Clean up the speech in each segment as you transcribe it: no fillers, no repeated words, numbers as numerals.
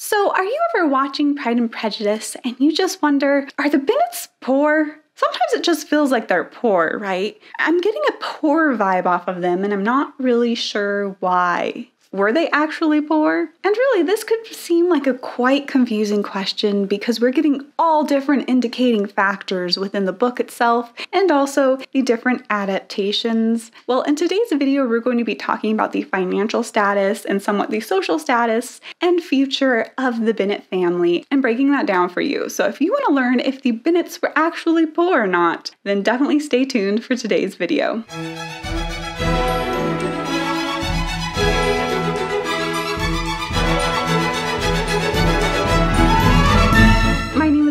So, are you ever watching Pride and Prejudice and you just wonder, are the Bennets poor? Sometimes it just feels like they're poor, right? I'm getting a poor vibe off of them and I'm not really sure why. Were they actually poor? And really, this could seem like a quite confusing question because we're getting all different indicating factors within the book itself and also the different adaptations. Well, in today's video, we're going to be talking about the financial status and somewhat the social status and future of the Bennet family and breaking that down for you. So if you want to learn if the Bennets were actually poor or not, then definitely stay tuned for today's video.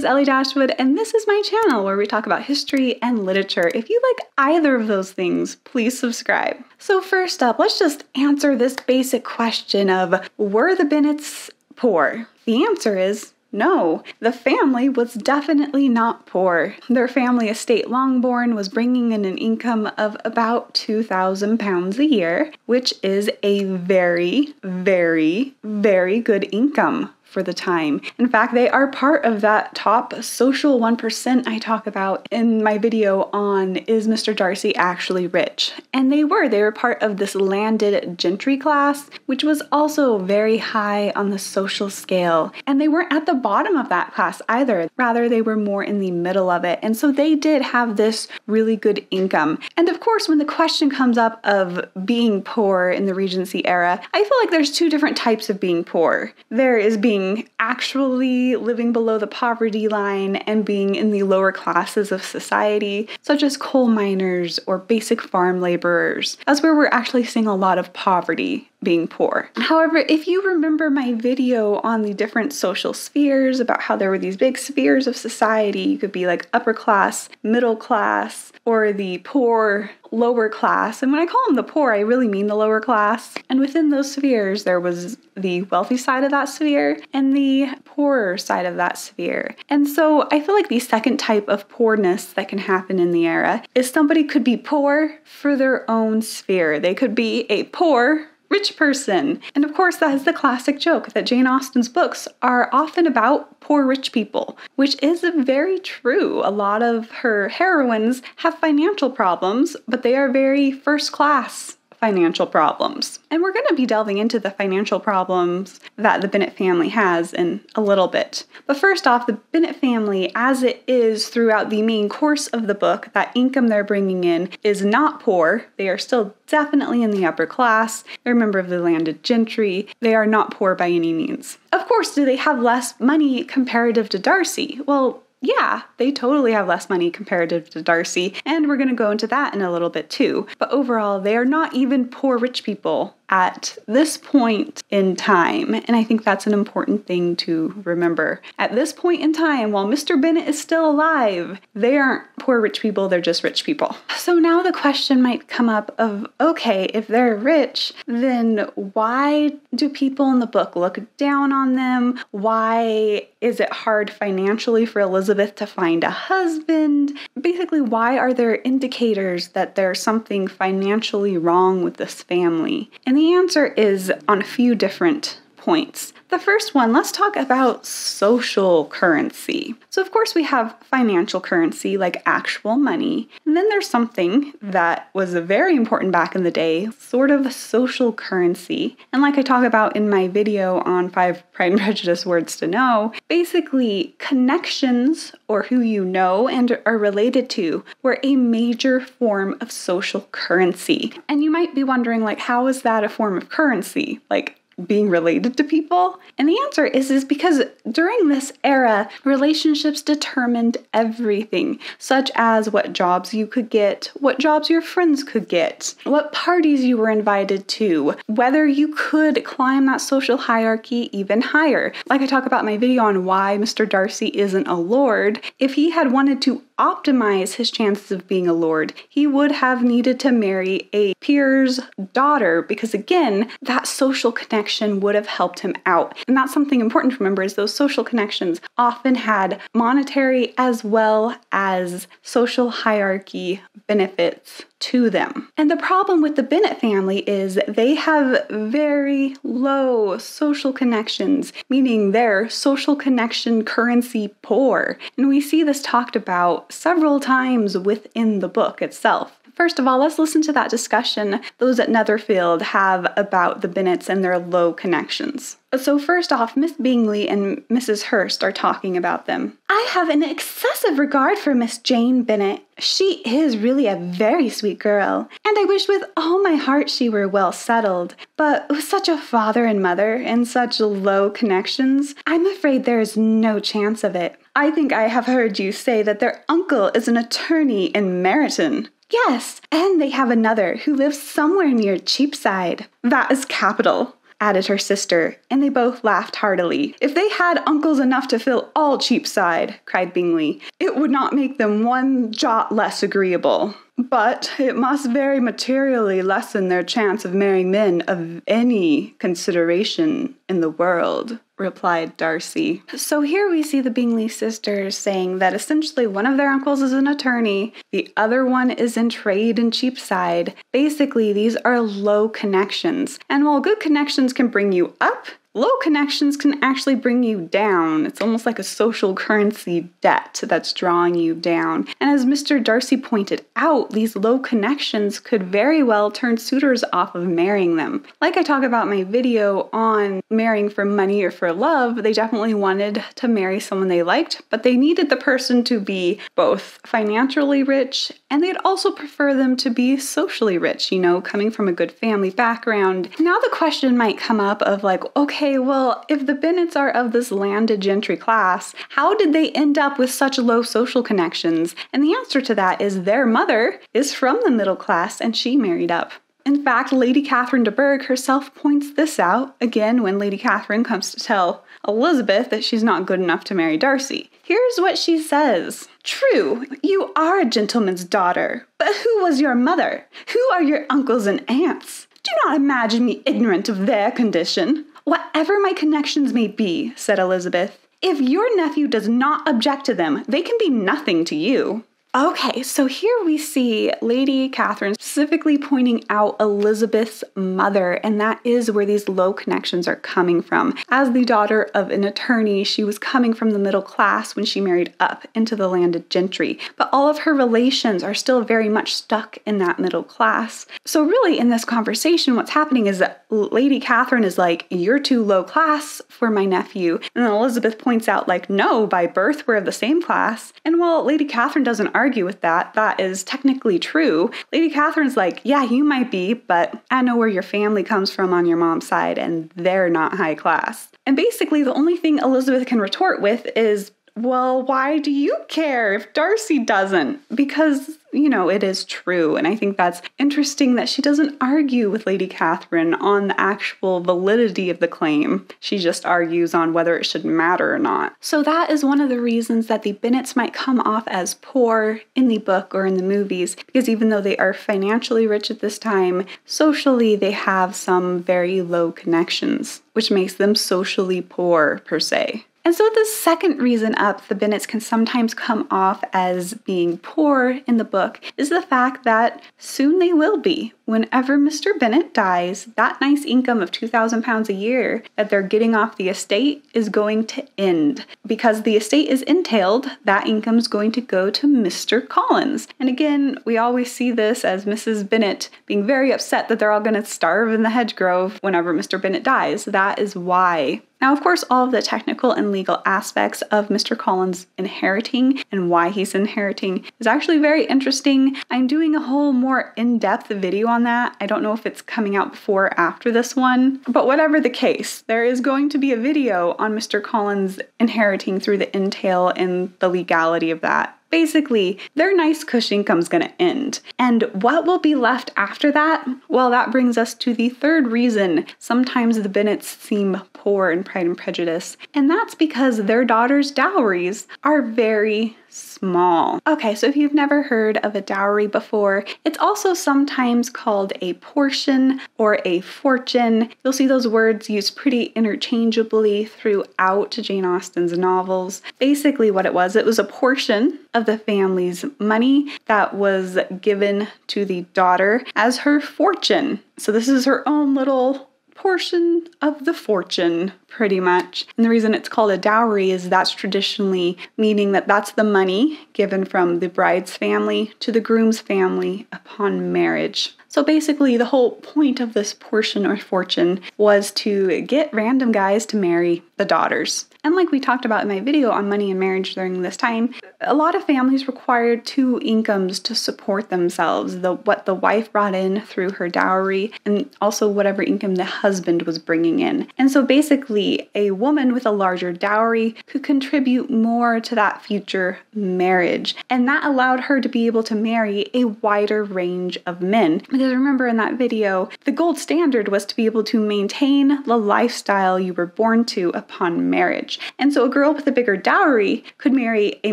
Ellie Dashwood, and this is my channel where we talk about history and literature. If you like either of those things, please subscribe. So first up, let's just answer this basic question of, were the Bennets poor? The answer is no, the family was definitely not poor. Their family estate Longbourn was bringing in an income of about £2,000 a year, which is a very, very, very good income for the time. In fact, they are part of that top social 1% I talk about in my video on Is Mr. Darcy Actually Rich? And they were part of this landed gentry class, which was also very high on the social scale. And they weren't at the bottom of that class either. Rather, they were more in the middle of it. And so they did have this really good income. And of course, when the question comes up of being poor in the Regency era, I feel like there's two different types of being poor. There is being actually living below the poverty line and being in the lower classes of society, such as coal miners or basic farm laborers. That's where we're actually seeing a lot of poverty, being poor. However, if you remember my video on the different social spheres about how there were these big spheres of society, you could be like upper class, middle class, or the poor, lower class. And when I call them the poor, I really mean the lower class. And within those spheres, there was the wealthy side of that sphere and the poorer side of that sphere. And so I feel like the second type of poorness that can happen in the era is somebody could be poor for their own sphere. They could be a poor rich person. And of course, that is the classic joke that Jane Austen's books are often about poor rich people, which is very true. A lot of her heroines have financial problems, but they are very first class financial problems. And we're going to be delving into the financial problems that the Bennet family has in a little bit. But first off, the Bennet family, as it is throughout the main course of the book, that income they're bringing in is not poor. They are still definitely in the upper class. They're a member of the landed gentry. They are not poor by any means. Of course, do they have less money comparative to Darcy? Well, yeah, they totally have less money comparative to Darcy, and we're going to go into that in a little bit too. But overall, they are not even poor rich people at this point in time, and I think that's an important thing to remember. At this point in time, while Mr. Bennet is still alive, they aren't poor rich people, they're just rich people. So now the question might come up of, okay, if they're rich, then why do people in the book look down on them? Why is it hard financially for Elizabeth to find a husband? Basically, why are there indicators that there's something financially wrong with this family? And the answer is on a few different points. The first one, let's talk about social currency. So of course we have financial currency like actual money, and then there's something that was very important back in the day, sort of a social currency. And like I talk about in my video on 5 Pride and Prejudice Words to Know, basically connections or who you know and are related to were a major form of social currency. And you might be wondering, like, how is that a form of currency? Like, being related to people? And the answer is because during this era, relationships determined everything, such as what jobs you could get, what jobs your friends could get, what parties you were invited to, whether you could climb that social hierarchy even higher. Like I talk about in my video on why Mr. Darcy isn't a lord, if he had wanted to optimize his chances of being a lord, he would have needed to marry a peer's daughter because, again, that social connection would have helped him out. And that's something important to remember, is those social connections often had monetary as well as social hierarchy benefits to them. And the problem with the Bennet family is they have very low social connections, meaning they're social connection currency poor. And we see this talked about several times within the book itself. First of all, let's listen to that discussion those at Netherfield have about the Bennets and their low connections. So first off, Miss Bingley and Mrs. Hurst are talking about them. I have an excessive regard for Miss Jane Bennet. She is really a very sweet girl, and I wish with all my heart she were well settled. But with such a father and mother and such low connections, I'm afraid there is no chance of it. I think I have heard you say that their uncle is an attorney in Meryton. Yes, and they have another who lives somewhere near Cheapside. That is capital, added her sister, and they both laughed heartily. If they had uncles enough to fill all Cheapside, cried Bingley, it would not make them one jot less agreeable. But it must very materially lessen their chance of marrying men of any consideration in the world, replied Darcy. So here we see the Bingley sisters saying that essentially one of their uncles is an attorney, the other one is in trade in Cheapside. Basically, these are low connections. And while good connections can bring you up, low connections can actually bring you down. It's almost like a social currency debt that's drawing you down. And as Mr. Darcy pointed out, these low connections could very well turn suitors off of marrying them. Like I talk about in my video on marrying for money or for love, they definitely wanted to marry someone they liked, but they needed the person to be both financially rich and they'd also prefer them to be socially rich, coming from a good family background. Now the question might come up of like, okay, well, if the Bennets are of this landed gentry class, how did they end up with such low social connections? And the answer to that is their mother is from the middle class and she married up. In fact, Lady Catherine de Bourgh herself points this out, again, when Lady Catherine comes to tell Elizabeth that she's not good enough to marry Darcy. Here's what she says. True, you are a gentleman's daughter, but who was your mother? Who are your uncles and aunts? Do not imagine me ignorant of their condition. Whatever my connections may be, said Elizabeth, if your nephew does not object to them, they can be nothing to you. Okay, so here we see Lady Catherine specifically pointing out Elizabeth's mother, and that is where these low connections are coming from. As the daughter of an attorney, she was coming from the middle class when she married up into the landed gentry, but all of her relations are still very much stuck in that middle class. So really in this conversation, what's happening is that Lady Catherine is like, you're too low class for my nephew, and then Elizabeth points out like, no, by birth we're of the same class. And while Lady Catherine doesn't argue with that, that is technically true. Lady Catherine's like, yeah, you might be, but I know where your family comes from on your mom's side, and they're not high class. And basically, the only thing Elizabeth can retort with is, well, why do you care if Darcy doesn't? Because, it is true. And I think that's interesting that she doesn't argue with Lady Catherine on the actual validity of the claim. She just argues on whether it should matter or not. So that is one of the reasons that the Bennets might come off as poor in the book or in the movies, because even though they are financially rich at this time, socially they have some very low connections, which makes them socially poor per se. And so the second reason up the Bennets can sometimes come off as being poor in the book is the fact that soon they will be. Whenever Mr. Bennet dies, that nice income of £2,000 a year that they're getting off the estate is going to end. Because the estate is entailed, that income is going to go to Mr. Collins. And again, we always see this as Mrs. Bennet being very upset that they're all going to starve in the hedgerow whenever Mr. Bennet dies. That is why. Now, of course, all of the technical and legal aspects of Mr. Collins inheriting and why he's inheriting is actually very interesting. I'm doing a whole more in-depth video on that. I don't know if it's coming out before or after this one, but whatever the case, there is going to be a video on Mr. Collins inheriting through the entail and the legality of that. Basically, their nice cush income's going to end. And what will be left after that? Well, that brings us to the third reason sometimes the Bennets seem poor in Pride and Prejudice, and that's because their daughters' dowries are very small. Okay, so if you've never heard of a dowry before, it's also sometimes called a portion or a fortune. You'll see those words used pretty interchangeably throughout Jane Austen's novels. Basically what it was a portion of the family's money that was given to the daughter as her fortune. So this is her own little portion of the fortune, pretty much. And the reason it's called a dowry is that's traditionally meaning that that's the money given from the bride's family to the groom's family upon marriage. So basically the whole point of this portion or fortune was to get random guys to marry the daughters. And like we talked about in my video on money and marriage during this time, a lot of families required two incomes to support themselves, what the wife brought in through her dowry and also whatever income the husband was bringing in. And so basically a woman with a larger dowry could contribute more to that future marriage. And that allowed her to be able to marry a wider range of men. Because remember in that video, the gold standard was to be able to maintain the lifestyle you were born to upon marriage. And so a girl with a bigger dowry could marry a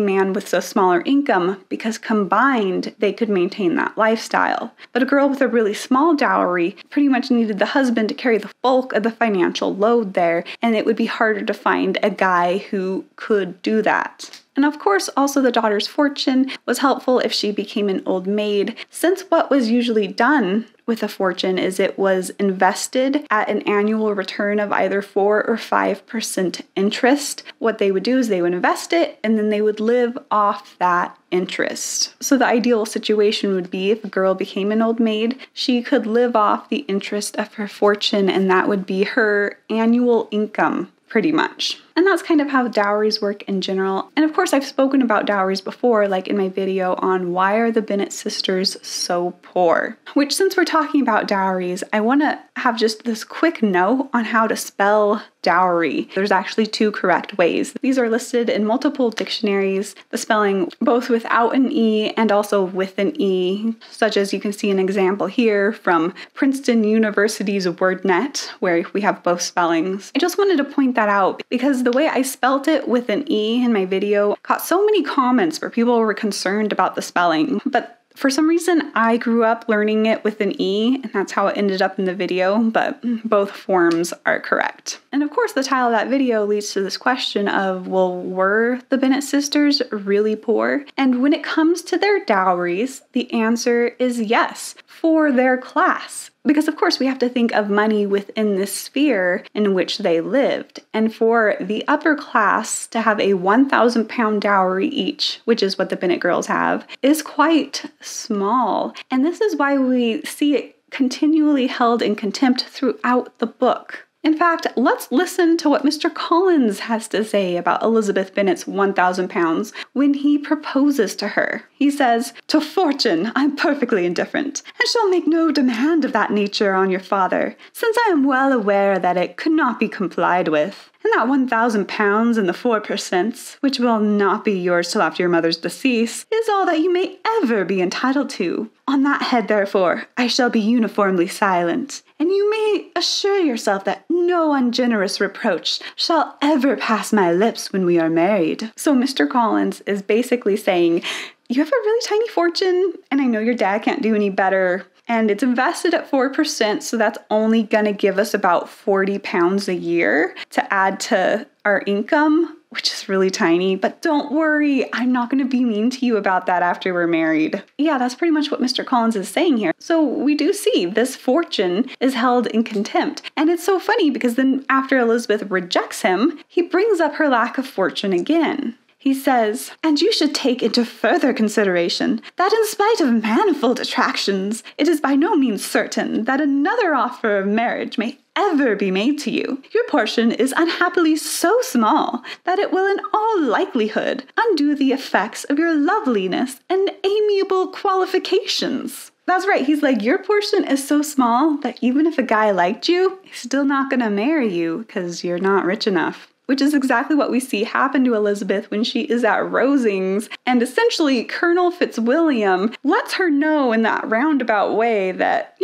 man with a smaller income because combined they could maintain that lifestyle. But a girl with a really small dowry pretty much needed the husband to carry the bulk of the financial load there, and it would be harder to find a guy who could do that. And of course, also the daughter's fortune was helpful if she became an old maid, since what was usually done with a fortune is it was invested at an annual return of either 4 or 5% interest. What they would do is they would invest it and then they would live off that interest. So the ideal situation would be if a girl became an old maid, she could live off the interest of her fortune and that would be her annual income, pretty much. And that's kind of how dowries work in general. And of course, I've spoken about dowries before, like in my video on why are the Bennet sisters so poor? Which, since we're talking about dowries, I want to have just this quick note on how to spell dowry. There's actually 2 correct ways. These are listed in multiple dictionaries, the spelling both without an E and also with an E, such as you can see an example here from Princeton University's WordNet, where we have both spellings. I just wanted to point that out because the way I spelt it with an E in my video got so many comments where people were concerned about the spelling, but for some reason, I grew up learning it with an E, and that's how it ended up in the video, but both forms are correct. And of course, the title of that video leads to this question of, well, were the Bennet sisters really poor? And when it comes to their dowries, the answer is yes, for their class. Because of course we have to think of money within this sphere in which they lived. And for the upper class to have a £1,000 dowry each, which is what the Bennet girls have, is quite small. And this is why we see it continually held in contempt throughout the book. In fact, let's listen to what Mr. Collins has to say about Elizabeth Bennet's £1,000 when he proposes to her. He says, "To fortune I'm perfectly indifferent, and shall make no demand of that nature on your father, since I am well aware that it could not be complied with. And that £1,000 and the 4%, which will not be yours till after your mother's decease, is all that you may ever be entitled to. On that head, therefore, I shall be uniformly silent, and you may assure yourself that no ungenerous reproach shall ever pass my lips when we are married." So Mr. Collins is basically saying, you have a really tiny fortune, and I know your dad can't do any better, and it's invested at 4%, so that's only going to give us about £40 a year to add to our income, which is really tiny. But don't worry, I'm not going to be mean to you about that after we're married. Yeah, that's pretty much what Mr. Collins is saying here. So we do see this fortune is held in contempt. And it's so funny because then after Elizabeth rejects him, he brings up her lack of fortune again. He says, "And you should take into further consideration that in spite of manifold attractions, it is by no means certain that another offer of marriage may ever be made to you. Your portion is unhappily so small that it will in all likelihood undo the effects of your loveliness and amiable qualifications." That's right, he's like, your portion is so small that even if a guy liked you, he's still not going to marry you because you're not rich enough. Which is exactly what we see happen to Elizabeth when she is at Rosings. And essentially, Colonel Fitzwilliam lets her know in that roundabout way that,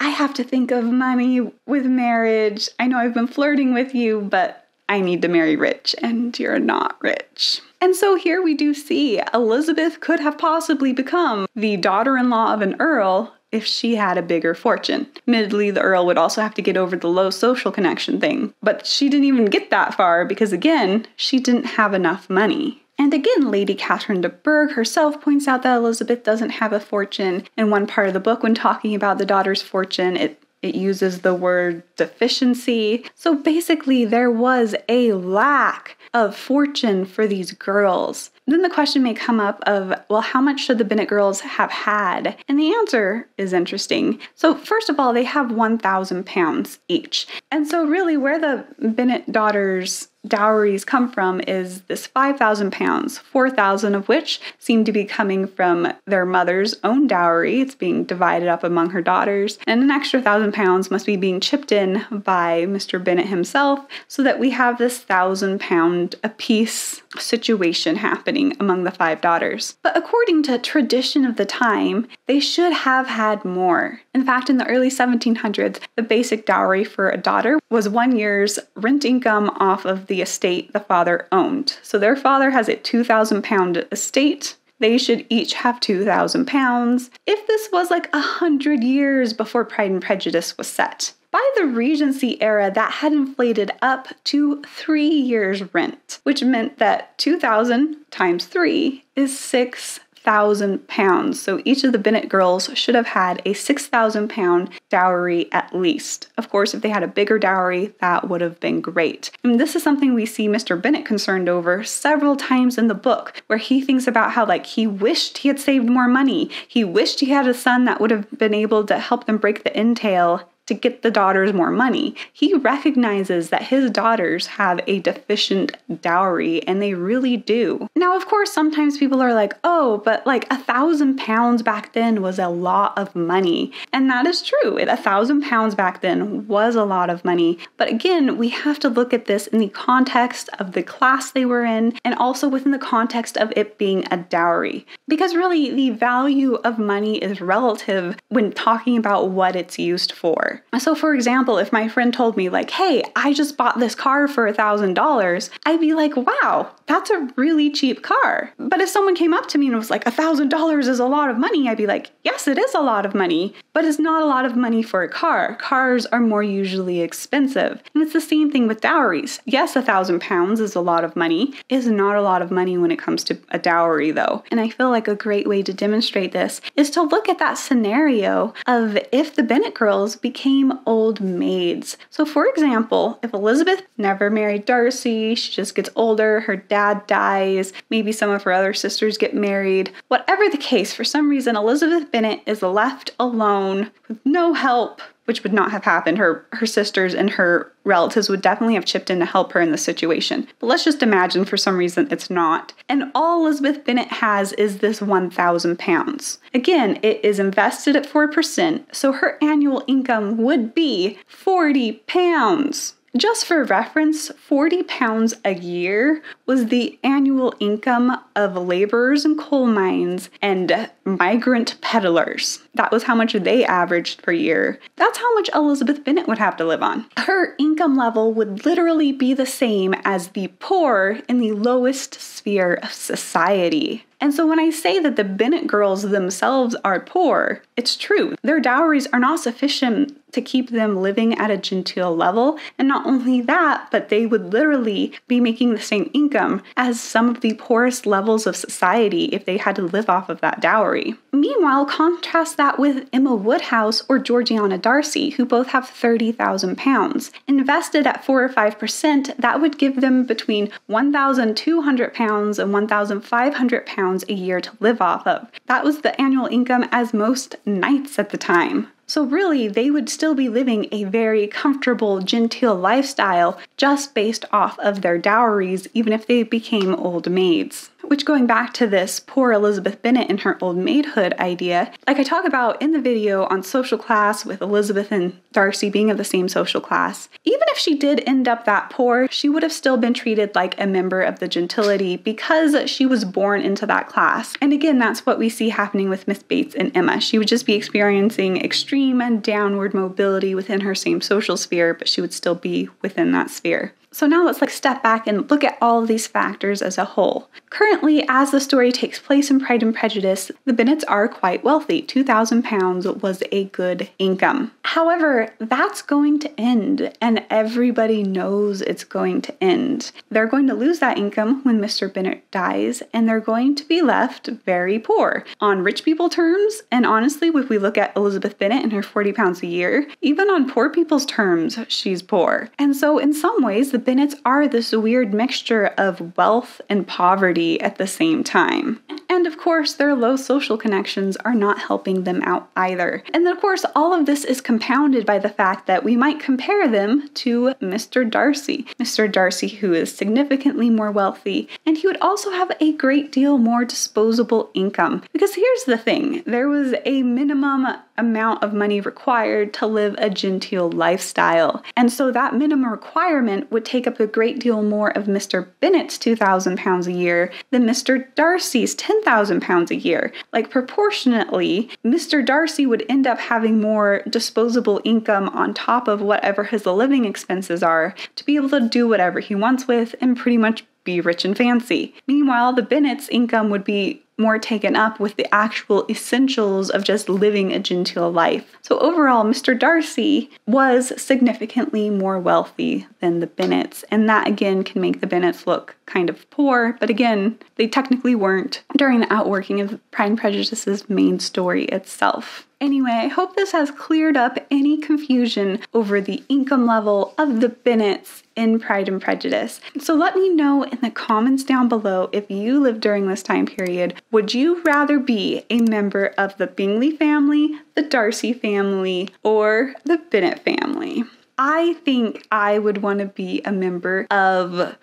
I have to think of money with marriage. I know I've been flirting with you, but I need to marry rich, and you're not rich. And so here we do see Elizabeth could have possibly become the daughter-in-law of an earl if she had a bigger fortune. Admittedly, the earl would also have to get over the low social connection thing, but she didn't even get that far because, again, she didn't have enough money. And again, Lady Catherine de Bourgh herself points out that Elizabeth doesn't have a fortune. In one part of the book, when talking about the daughter's fortune, it uses the word deficiency. So basically, there was a lack of fortune for these girls. Then the question may come up of, well, how much should the Bennet girls have had? And the answer is interesting. So first of all, they have £1,000 each. And so really where the Bennet daughters' dowries come from is this £5,000, 4,000 of which seem to be coming from their mother's own dowry. It's being divided up among her daughters, and an extra £1,000 must be being chipped in by Mr. Bennet himself, so that we have this £1,000 apiece situation happening among the 5 daughters. But according to tradition of the time, they should have had more. In fact, in the early 1700s, the basic dowry for a daughter was 1 year's rent income off of the estate the father owned. So their father has a £2,000 estate. They should each have £2,000 if this was like 100 years before Pride and Prejudice was set. By the Regency era, that had inflated up to 3 years' rent, which meant that 2,000 times 3 is £6,000. So each of the Bennet girls should have had a £6,000 dowry at least. Of course, if they had a bigger dowry, that would have been great. And this is something we see Mr. Bennet concerned over several times in the book, where he thinks about how he wished he had saved more money. He wished he had a son that would have been able to help them break the entail to get the daughters more money. He recognizes that his daughters have a deficient dowry, and they really do. Now, of course, sometimes people are like, oh, but £1,000 back then was a lot of money. And that is true. £1,000 back then was a lot of money. But again, we have to look at this in the context of the class they were in, and also within the context of it being a dowry. Because really, the value of money is relative when talking about what it's used for. So for example, if my friend told me hey, I just bought this car for $1,000, I'd be like, wow, that's a really cheap car. But if someone came up to me and was like, $1,000 is a lot of money, I'd be like, yes, it is a lot of money, but it's not a lot of money for a car. Cars are more usually expensive. And it's the same thing with dowries. Yes, £1,000 is a lot of money. It's not a lot of money when it comes to a dowry though. And I feel like a great way to demonstrate this is to look at that scenario of if the Bennet girls became old maids. So for example, if Elizabeth never married Darcy, she just gets older, her dad dies, maybe some of her other sisters get married, whatever the case, for some reason Elizabeth Bennet is left alone with no help, which would not have happened. Her sisters and her relatives would definitely have chipped in to help her in this situation. But let's just imagine for some reason it's not. And all Elizabeth Bennet has is this £1,000. Again, it is invested at 4%, so her annual income would be £40. Just for reference, £40 a year was the annual income of laborers in coal mines and migrant peddlers. That was how much they averaged per year. That's how much Elizabeth Bennet would have to live on. Her income level would literally be the same as the poor in the lowest sphere of society. And so when I say that the Bennet girls themselves are poor, it's true. Their dowries are not sufficient to keep them living at a genteel level. And not only that, but they would literally be making the same income as some of the poorest levels of society if they had to live off of that dowry. Meanwhile, contrast that with Emma Woodhouse or Georgiana Darcy, who both have £30,000. Invested at 4 or 5%, that would give them between £1,200 and £1,500 a year to live off of. That was the annual income as most knights at the time. So really, they would still be living a very comfortable, genteel lifestyle just based off of their dowries, even if they became old maids. Which, going back to this poor Elizabeth Bennet and her old maidhood idea, like I talk about in the video on social class with Elizabeth and Darcy being of the same social class, even if she did end up that poor, she would have still been treated like a member of the gentility because she was born into that class. And again, that's what we see happening with Miss Bates and Emma. She would just be experiencing extreme and downward mobility within her same social sphere, but she would still be within that sphere. So now let's step back and look at all of these factors as a whole. Currently, as the story takes place in Pride and Prejudice, the Bennets are quite wealthy. £2,000 was a good income. However, that's going to end, and everybody knows it's going to end. They're going to lose that income when Mr. Bennet dies, and they're going to be left very poor. On rich people terms, and honestly, if we look at Elizabeth Bennet and her £40 a year, even on poor people's terms, she's poor. And so in some ways, the Bennets are this weird mixture of wealth and poverty at the same time. And of course, their low social connections are not helping them out either. And then of course, all of this is compounded by the fact that we might compare them to Mr. Darcy. Mr. Darcy, who is significantly more wealthy, and he would also have a great deal more disposable income. Because here's the thing, there was a minimum amount of money required to live a genteel lifestyle. And so that minimum requirement would take up a great deal more of Mr. Bennet's £2,000 a year than Mr. Darcy's £10,000 a year. Proportionately, Mr. Darcy would end up having more disposable income on top of whatever his living expenses are to be able to do whatever he wants with and pretty much be rich and fancy. Meanwhile, the Bennets' income would be more taken up with the actual essentials of just living a genteel life. So overall, Mr. Darcy was significantly more wealthy than the Bennets, and that again can make the Bennets look kind of poor, but again, they technically weren't during the outworking of Pride and Prejudice's main story itself. Anyway, I hope this has cleared up any confusion over the income level of the Bennets in Pride and Prejudice. So let me know in the comments down below if you lived during this time period. Would you rather be a member of the Bingley family, the Darcy family, or the Bennet family? I think I would want to be a member of,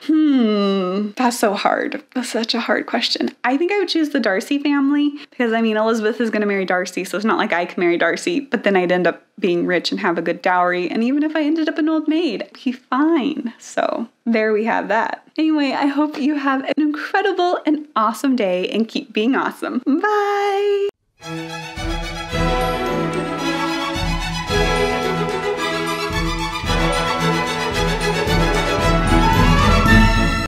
that's so hard. That's such a hard question. I think I would choose the Darcy family because, Elizabeth is going to marry Darcy, so it's not like I can marry Darcy, but then I'd end up being rich and have a good dowry, and even if I ended up an old maid, I'd be fine. So there we have that. Anyway, I hope you have an incredible and awesome day and keep being awesome. Bye!